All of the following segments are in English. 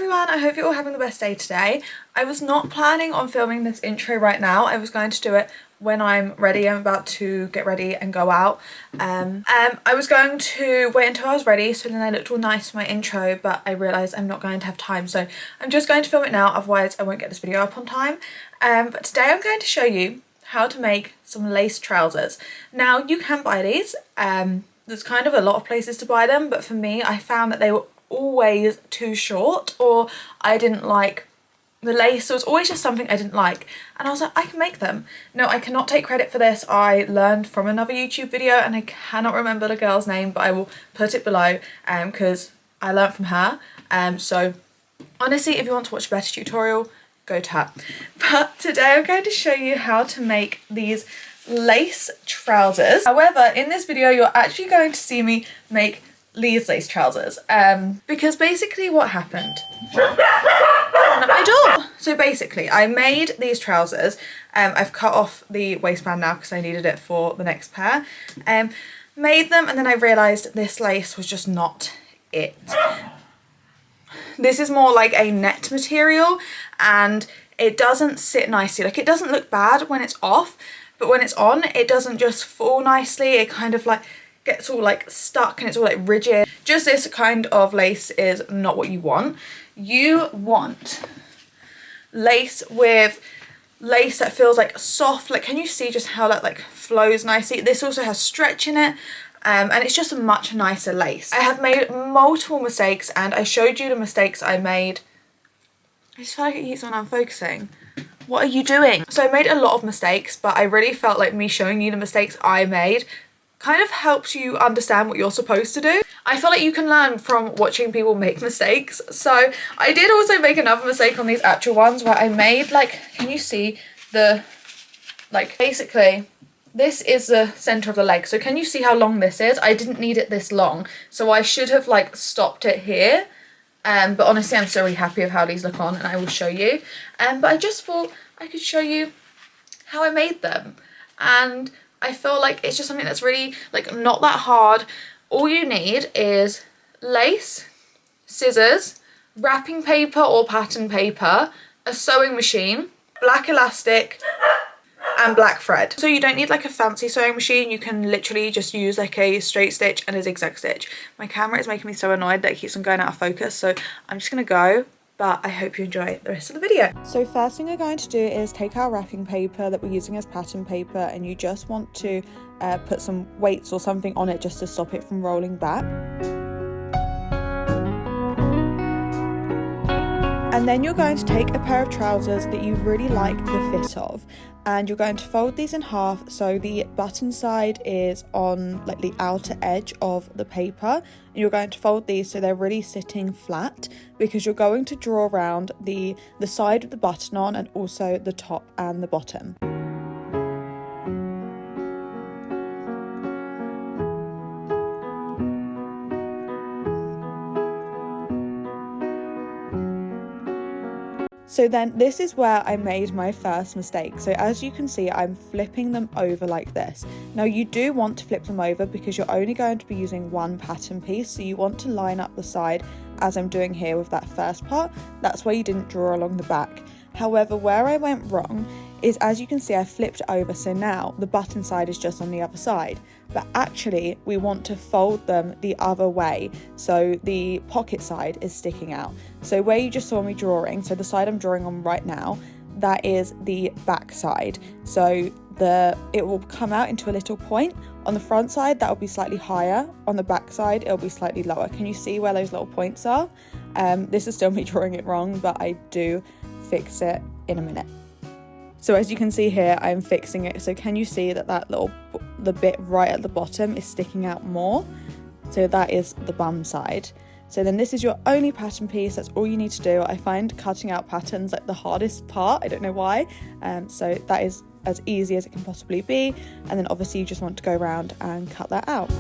everyone, I hope you're all having the best day today. I was not planning on filming this intro right now. I was going to do it when I'm ready. I'm about to get ready and go out. I was going to wait until I was ready so then I looked all nice for my intro, but I realised I'm not going to have time, so I'm just going to film it now, otherwise I won't get this video up on time. But today I'm going to show you how to make some lace trousers. Now you can buy these, there's kind of a lot of places to buy them, but for me I found that they were always too short, or I didn't like the lace. So it was always just something I didn't like, and I was like, I can make them. No, I cannot take credit for this. I learned from another YouTube video and I cannot remember the girl's name, but I will put it below because I learned from her. So honestly, if you want to watch a better tutorial, go to her. But today I'm going to show you how to make these lace trousers. However, in this video you're actually going to see me make these lace trousers because basically what happened at my door. So basically I made these trousers. I've cut off the waistband now because I needed it for the next pair. Made them, and then I realised this lace was just not it. This is more like a net material and it doesn't sit nicely. Like, it doesn't look bad when it's off, but when it's on it doesn't just fall nicely. It kind of like gets all like stuck and it's all like rigid. Just this kind of lace is not what you want. You want lace with lace that feels like soft. Like, can you see just how that like flows nicely? This also has stretch in it, and it's just a much nicer lace. I have made multiple mistakes and I showed you the mistakes I made. I just feel like it keeps on unfocusing. What are you doing? So I made a lot of mistakes, but I really felt like me showing you the mistakes I made kind of helps you understand what you're supposed to do. I feel like you can learn from watching people make mistakes. So I did also make another mistake on these actual ones where I made like, can you see the, like, basically this is the center of the leg. So can you see how long this is? I didn't need it this long, so I should have like stopped it here. But honestly I'm so really happy with how these look on, and I will show you. But I just thought I could show you how I made them, and I feel like it's just something that's really like not that hard. All you need is lace, scissors, wrapping paper or pattern paper, a sewing machine, black elastic and black thread. So you don't need like a fancy sewing machine. You can literally just use like a straight stitch and a zigzag stitch. My camera is making me so annoyed that it keeps on going out of focus, so I'm just gonna go. But I hope you enjoy the rest of the video. So first thing we're going to do is take our wrapping paper that we're using as pattern paper, and you just want to put some weights or something on it just to stop it from rolling back. And then you're going to take a pair of trousers that you really like the fit of, and you're going to fold these in half so the button side is on like the outer edge of the paper, and you're going to fold these so they're really sitting flat, because you're going to draw around the side of the button on and also the top and the bottom. So then this is where I made my first mistake. So as you can see, I'm flipping them over like this. Now you do want to flip them over because you're only going to be using one pattern piece. So you want to line up the side as I'm doing here with that first part. That's where you didn't draw along the back. However, where I went wrong is, as you can see, I flipped it over, so now the button side is just on the other side. But actually we want to fold them the other way, so the pocket side is sticking out. So where you just saw me drawing, so the side I'm drawing on right now, that is the back side. So it will come out into a little point. On the front side that will be slightly higher, on the back side it'll be slightly lower. Can you see where those little points are? This is still me drawing it wrong, but I do fix it in a minute. So as you can see here, I'm fixing it. So can you see that the bit right at the bottom is sticking out more? So that is the bum side. So then this is your only pattern piece. That's all you need to do. I find cutting out patterns like the hardest part. I don't know why. So that is as easy as it can possibly be. And then obviously you just want to go around and cut that out.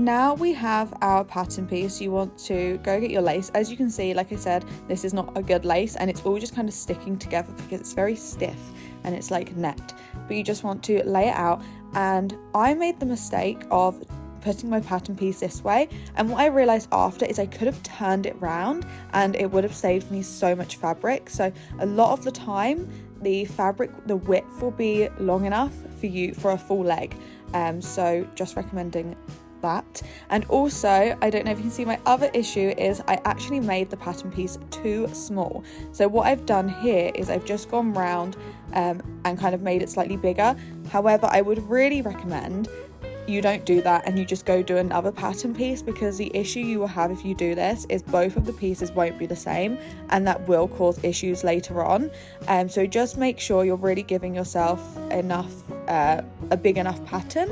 now we have our pattern piece. You want to go get your lace. As you can see, like I said, this is not a good lace and it's all just kind of sticking together because it's very stiff and it's like net. But you just want to lay it out, and I made the mistake of putting my pattern piece this way, and what I realized after is I could have turned it round and it would have saved me so much fabric. So a lot of the time the fabric, the width will be long enough for you for a full leg, so just recommending that. And also, I don't know if you can see, my other issue is I actually made the pattern piece too small. So what I've done here is I've just gone round and kind of made it slightly bigger. However, I would really recommend you don't do that and you just go do another pattern piece, because the issue you will have if you do this is both of the pieces won't be the same, and that will cause issues later on. So just make sure you're really giving yourself enough, a big enough pattern.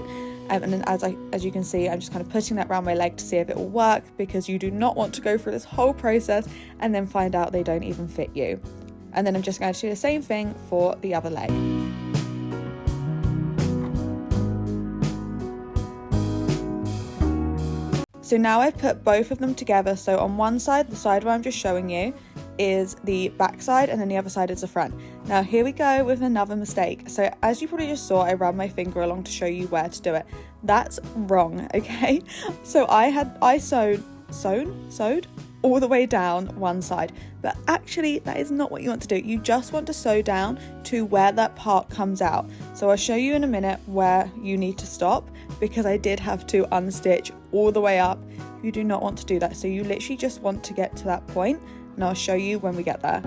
And then as you can see, I'm just kind of putting that around my leg to see if it will work, because you do not want to go through this whole process and then find out they don't even fit you. And then I'm just going to do the same thing for the other leg. So now I've put both of them together. So on one side, the side where I'm just showing you, is the back side, and then the other side is the front. Now here we go with another mistake. So as you probably just saw, I ran my finger along to show you where to do it. That's wrong, okay? So I sewed all the way down one side, but actually that is not what you want to do. You just want to sew down to where that part comes out. So I'll show you in a minute where you need to stop, because I did have to unstitch all the way up. You do not want to do that. So you literally just want to get to that point, and I'll show you when we get there.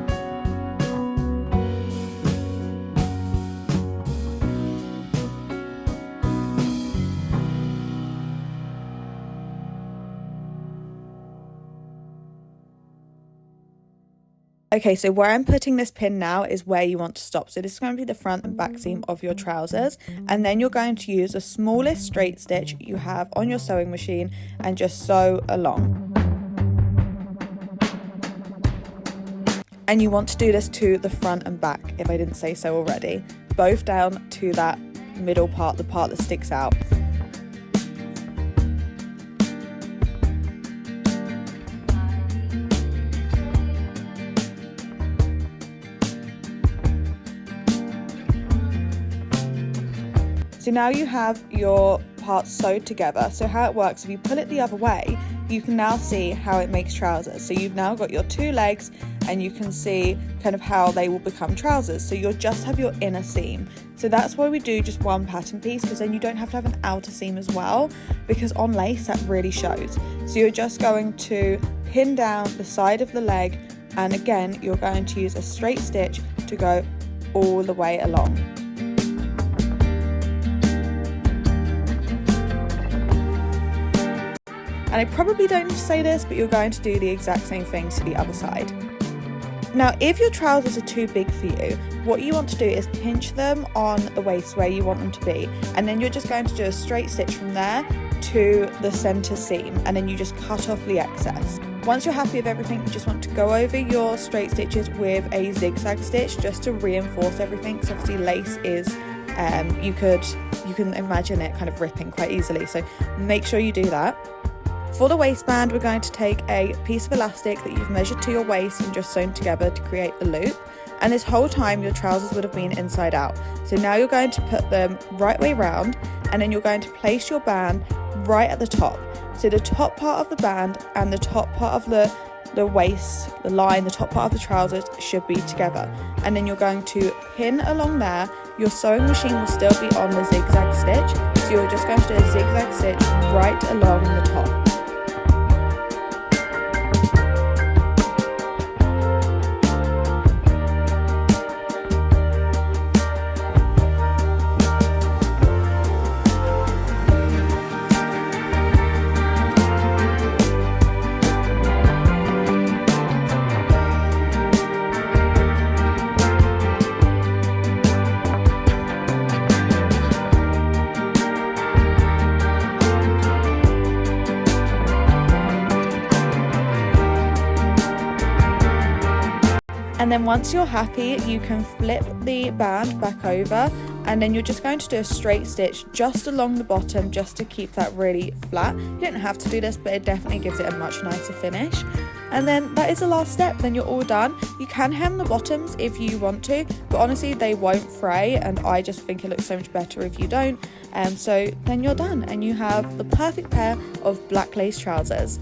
Okay, so where I'm putting this pin now is where you want to stop. So this is going to be the front and back seam of your trousers, and then you're going to use the smallest straight stitch you have on your sewing machine and just sew along. And you want to do this to the front and back, if I didn't say so already. Both down to that middle part, the part that sticks out. So now you have your parts sewed together. So how it works, if you pull it the other way, you can now see how it makes trousers. So you've now got your two legs, and you can see kind of how they will become trousers. So you'll just have your inner seam. So that's why we do just one pattern piece, because then you don't have to have an outer seam as well, because on lace that really shows. So you're just going to pin down the side of the leg, and again you're going to use a straight stitch to go all the way along. And I probably don't need to say this, but you're going to do the exact same thing to the other side. Now, if your trousers are too big for you, what you want to do is pinch them on the waist where you want them to be, and then you're just going to do a straight stitch from there to the center seam, and then you just cut off the excess. Once you're happy with everything, you just want to go over your straight stitches with a zigzag stitch just to reinforce everything, because obviously lace is you can imagine it kind of ripping quite easily, so make sure you do that. For the waistband, we're going to take a piece of elastic that you've measured to your waist and just sewn together to create the loop. And this whole time your trousers would have been inside out. So now you're going to put them right way round, and then you're going to place your band right at the top. So the top part of the band and the top part of the waist, the line, the top part of the trousers should be together. And then you're going to pin along there. Your sewing machine will still be on the zigzag stitch. So you're just going to do a zigzag stitch right along the top. And then once you're happy, you can flip the band back over and then you're just going to do a straight stitch just along the bottom, just to keep that really flat. You don't have to do this, but it definitely gives it a much nicer finish. And then that is the last step, then you're all done. You can hem the bottoms if you want to, but honestly they won't fray, and I just think it looks so much better if you don't. So then you're done and you have the perfect pair of black lace trousers.